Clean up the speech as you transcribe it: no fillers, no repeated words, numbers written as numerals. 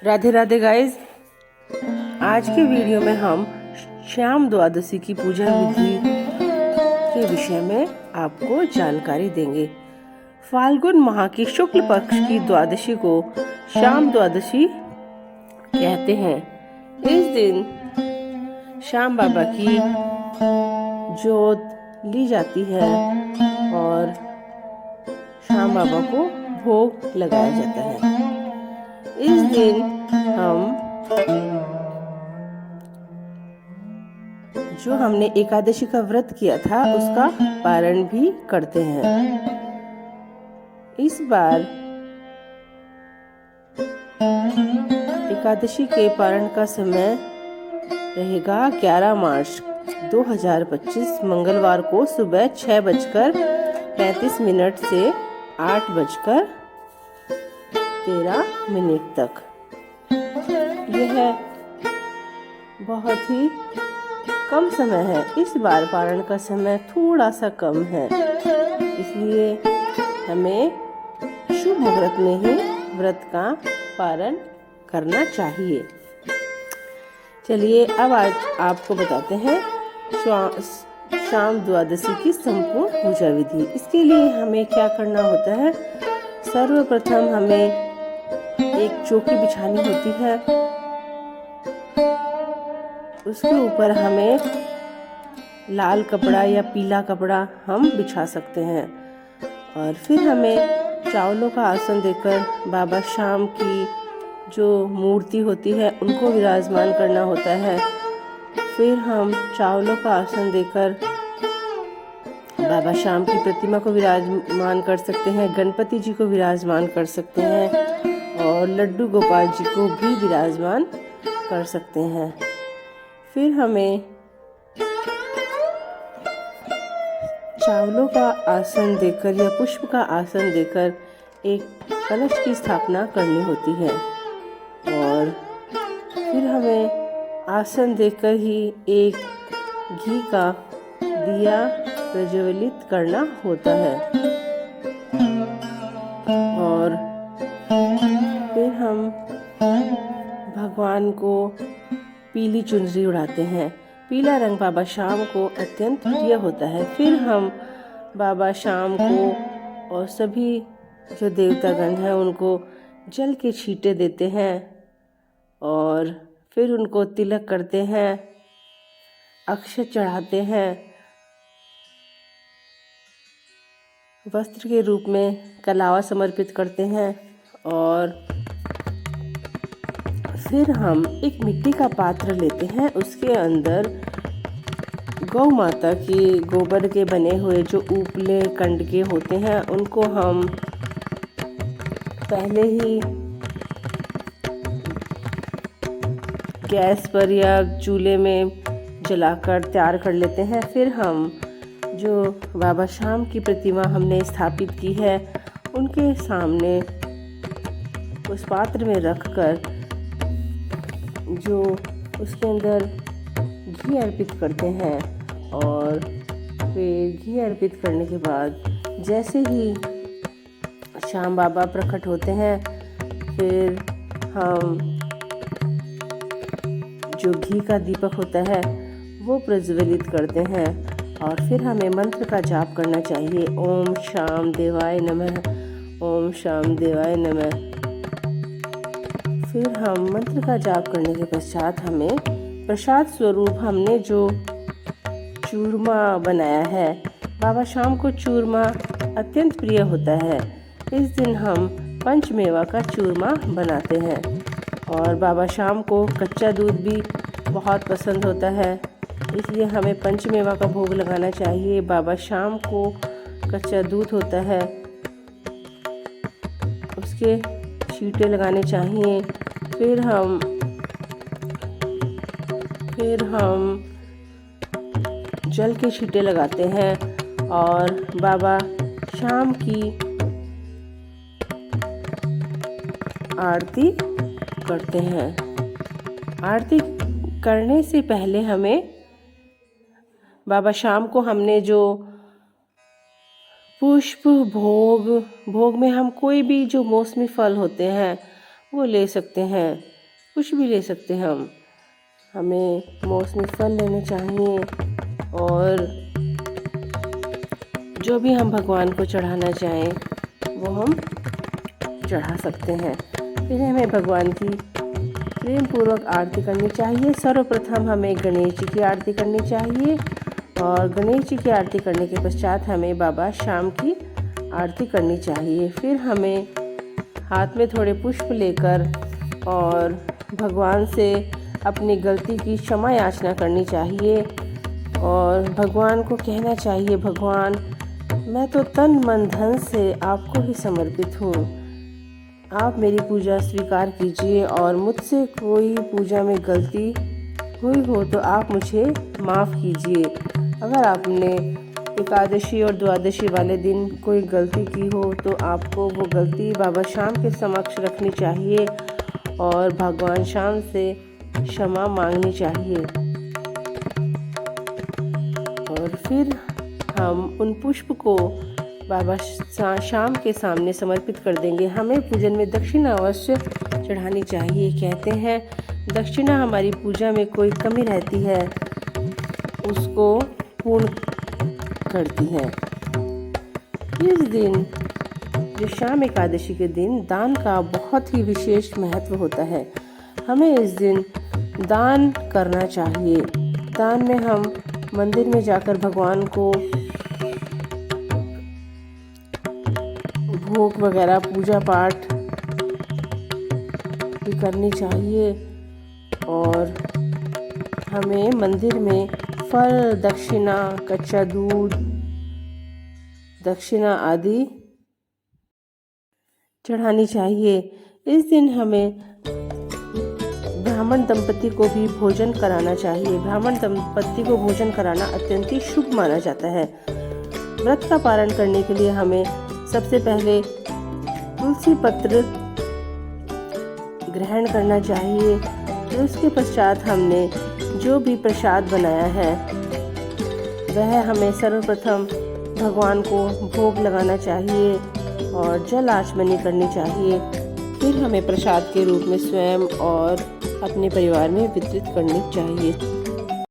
Radhe Radhe guys. आज के video में हम श्याम द्वादशी की पूजा विधि के विषय में आपको जानकारी देंगे। फाल्गुन माह की शुक्ल पक्ष की द्वादशी को श्याम द्वादशी कहते हैं। इस दिन श्याम बाबा की जोत ली जाती है और श्याम बाबा को भोग लगाया जाता है। इस दिन हमने एकादशी का व्रत किया था उसका पारण भी करते हैं। इस बार एकादशी के पारण का समय रहेगा 11 मार्च 2025 मंगलवार को सुबह 6:35 से 8:13 तक। यह बहुत ही कम समय है। इस बार पारण का समय थोड़ा सा कम है, इसलिए हमें शुभ मुहूर्त में ही व्रत का पारण करना चाहिए। चलिए अब आज आपको बताते हैं श्याम द्वादशी की संपूर्ण पूजा विधि। इसके लिए हमें क्या करना होता है? सर्वप्रथम हमें एक चौकी बिछानी होती है। उसके ऊपर हमें लाल कपड़ा या पीला कपड़ा हम बिछा सकते हैं और फिर हमें चावलों का आसन देकर बाबा श्याम की जो मूर्ति होती है उनको विराजमान करना होता है। फिर हम चावलों का आसन देकर बाबा श्याम की प्रतिमा को विराजमान कर सकते हैं, गणपति जी को विराजमान कर सकते हैं और लड्डू गोपाल जी को भी विराजमान कर सकते हैं। फिर हमें चावलों का आसन देकर या पुष्प का आसन देकर एक कलश की स्थापना करनी होती है और फिर हमें आसन देकर ही एक घी का दिया प्रज्वलित करना होता है और फिर हम भगवान को पीली चुनरी उड़ाते हैं। पीला रंग बाबा श्याम को अत्यंत प्रिय होता है। फिर हम बाबा श्याम को और सभी जो देवतागण हैं उनको जल के छींटे देते हैं और फिर उनको तिलक करते हैं, अक्षत चढ़ाते हैं, वस्त्र के रूप में कलावा समर्पित करते हैं और फिर हम एक मिट्टी का पात्र लेते हैं। उसके अंदर गौ माता के गोबर के बने हुए जो उपले कंडके होते हैं उनको हम पहले ही गैस पर या चूल्हे में जलाकर तैयार कर लेते हैं। फिर हम जो बाबा श्याम की प्रतिमा हमने स्थापित की है उनके सामने उस पात्र में रखकर जो उसके अंदर घी अर्पित करते हैं और फिर घी अर्पित करने के बाद जैसे ही श्याम बाबा प्रकट होते हैं फिर हम जो घी का दीपक होता है वो प्रज्वलित करते हैं और फिर हमें मंत्र का जाप करना चाहिए। ओम श्याम देवाय नमः, ओम श्याम देवाय नमः। फिर हम मंत्र का जाप करने के पश्चात हमें प्रसाद स्वरूप हमने जो चूरमा बनाया है, बाबा श्याम को चूरमा अत्यंत प्रिय होता है। इस दिन हम पंचमेवा का चूरमा बनाते हैं और बाबा श्याम को कच्चा दूध भी बहुत पसंद होता है, इसलिए हमें पंचमेवा का भोग लगाना चाहिए। बाबा श्याम को कच्चा दूध होता है उसके छींटे लगाने चाहिए। फिर हम जल के छींटे लगाते हैं और बाबा श्याम की आरती करते हैं। आरती करने से पहले हमें बाबा श्याम को हमने जो पुष्प भोग में हम कोई भी जो मौसमी फल होते हैं वो ले सकते हैं, कुछ भी ले सकते हैं हम। हमें मौसमी फल लेने चाहिए और जो भी हम भगवान को चढ़ाना चाहें वो हम चढ़ा सकते हैं। फिर हमें भगवान की प्रेम पूर्वक आरती करनी चाहिए। सर्वप्रथम हमें गणेश जी की आरती करनी चाहिए और गणेश जी की आरती करने के पश्चात हमें बाबा श्याम की आरती करनी चाहिए। फिर हमें हाथ में थोड़े पुष्प लेकर और भगवान से अपनी गलती की क्षमा याचना करनी चाहिए और भगवान को कहना चाहिए, भगवान मैं तो तन मन धन से आपको ही समर्पित हूँ। आप मेरी पूजा स्वीकार कीजिए और मुझसे कोई पूजा में गलती हुई हो तो आप मुझे माफ़ कीजिए। अगर आपने एकादशी और द्वादशी वाले दिन कोई गलती की हो तो आपको वो गलती बाबा श्याम के समक्ष रखनी चाहिए और भगवान श्याम से क्षमा मांगनी चाहिए। और फिर हम उन पुष्प को बाबा श्याम के सामने समर्पित कर देंगे। हमें पूजन में दक्षिणा अवश्य चढ़ानी चाहिए। कहते हैं दक्षिणा हमारी पूजा में कोई कमी रहती है उसको पूर्ण करती है। इस दिन जो श्याम एकादशी के दिन दान का बहुत ही विशेष महत्व होता है। हमें इस दिन दान करना चाहिए। दान में हम मंदिर में जाकर भगवान को भोग वगैरह पूजा पाठ भी करनी चाहिए और हमें मंदिर में फल, दक्षिणा, कच्चा दूध, दक्षिणा आदि चढ़ानी चाहिए। इस दिन हमें ब्राह्मण दंपति को भी भोजन कराना चाहिए। ब्राह्मण दंपति को भोजन कराना अत्यंत ही शुभ माना जाता है। व्रत का पालन करने के लिए हमें सबसे पहले तुलसी पत्र ग्रहण करना चाहिए। फिर उसके पश्चात हमने जो भी प्रसाद बनाया है वह हमें सर्वप्रथम भगवान को भोग लगाना चाहिए और जल आचमनी करनी चाहिए। फिर हमें प्रसाद के रूप में स्वयं और अपने परिवार में वितरित करनी चाहिए।